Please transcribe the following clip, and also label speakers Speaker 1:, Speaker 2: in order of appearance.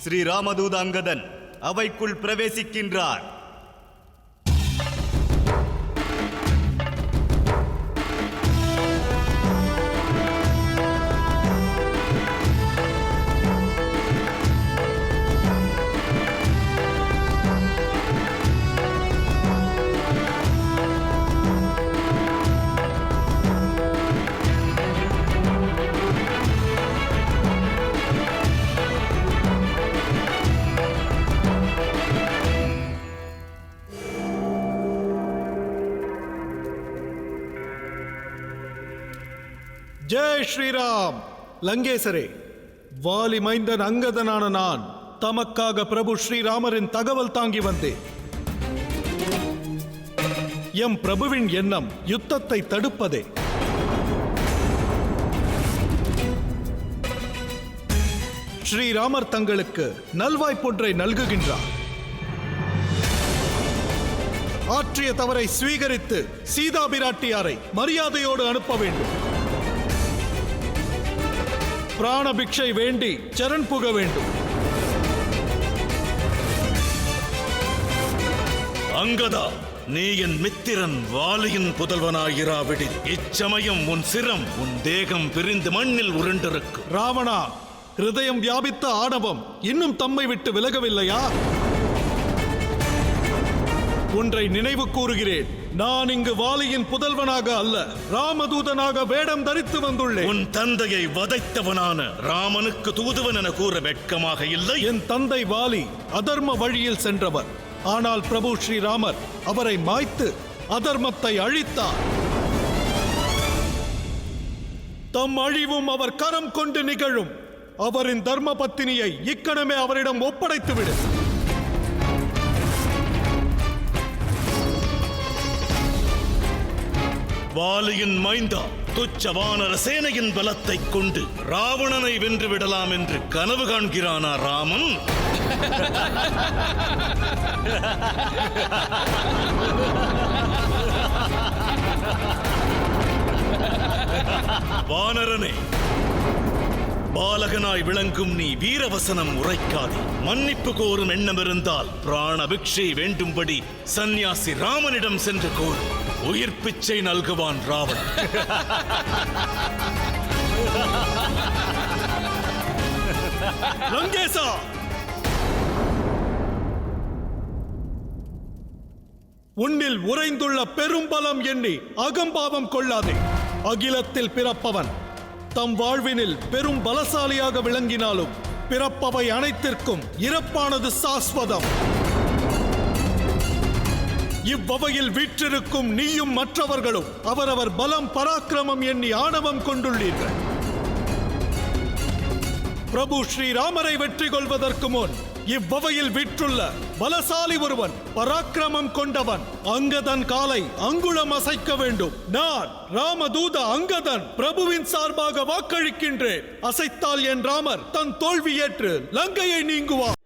Speaker 1: ஸ்ரீ ராமதூத அங்கதன் அவைக்குள் பிரவேசிக்கின்றார்.
Speaker 2: ஜெய் ஸ்ரீராம். லங்கேசரே, வாலி மைந்தன் அங்கதனான நான் தமக்காக பிரபு ஸ்ரீராமரின் தகவல் தாங்கி வந்தேன். எம் பிரபுவின் எண்ணம் யுத்தத்தை தடுப்பதே. ஸ்ரீராமர் தங்களுக்கு நல்வாய்ப்பொன்றை நல்குகின்றார். ஆற்றிய தவறை ஸ்வீகரித்து சீதா பிராட்டியாரை மரியாதையோடு அனுப்ப வேண்டும். பிராணபிக்ஷை வேண்டி சரண் புக வேண்டும்.
Speaker 3: அங்கதா, நீ என் மித்திரன் வாலியின் புதல்வனாயிராவிடில் இச்சமயம் உன் சிரம் உன் தேகம் பிரிந்து மண்ணில் உருண்டிருக்கும்.
Speaker 2: ராவணா, ஹிருதயம் வியாபித்த ஆணவம் இன்னும் தம்மை விட்டு விலகவில்லையா? ஒன்றை நினைவு கூறுகிறேன். நான் இங்கு வாலியின் புதல்வனாக அல்ல, ராமதூதனாக வேடம் தரித்து வந்துள்ளேன்.
Speaker 3: உன் தந்தையை வதைத்தவனான ராமனுக்கு தூதுவன் என கூற வெட்கமாக இல்லை?
Speaker 2: என் தந்தை வாலி அதர்ம வழியில் சென்றவர். ஆனால் பிரபு ஸ்ரீராமர் அவரை மாய்த்து அதர்மத்தை அழித்தார். தம் அழிவும் அவர் கரம் கொண்டு நிகழும். அவரின் தர்ம பத்தினியை இக்கணமே அவரிடம் ஒப்படைத்துவிடு.
Speaker 3: வாலியின் மைந்தா, துச்ச வானர சேனையின் பலத்தை கொண்டு ராவணனை வென்று விடலாம் என்று கனவு காண்கிறானா ராமன்? வானரனே, பாலகனாய் விளங்கும் நீ வீரவசனம் உரைக்காதே. மன்னிப்பு கோரும் எண்ணம் இருந்தால் பிராணபிக்ஷை வேண்டும்படி சந்நியாசி ராமனிடம் சென்று கோரு. உயிர் பிச்சை நல்குவான் ராவணன்.
Speaker 2: லங்கேசா, உன்னில் உறைந்துள்ள பெரும்பலம் எண்ணி அகம்பாவம் கொள்ளாதே. அகிலத்தில் பிறப்பவன் தம் வாழ்வினில் பெரும் பலசாலியாக விளங்கினாலும் பிறப்பவை அனைத்திற்கும் இறப்பானது சாஸ்வதம். இவ்வகையில் வீற்றிருக்கும் நீயும் மற்றவர்களும் அவரவர் பலம் பராக்கிரமம் எண்ணி ஆணவம் கொண்டுள்ளீர்கள். பிரபு ஸ்ரீராமரை வெற்றி கொள்வதற்கு முன் இவ்வகையில் வீற்றுள்ள பலசாலி ஒருவன், பராக்கிரமம் கொண்டவன் அங்கதன் காலை அங்குளம் அசைக்க வேண்டும். நான் ராமதூத அங்கதன் பிரபுவின் சார்பாக வாக்களிக்கின்றேன். அசைத்தால் என் ராமர் தன் தோல்வி ஏற்று லங்கையை நீங்குவார்.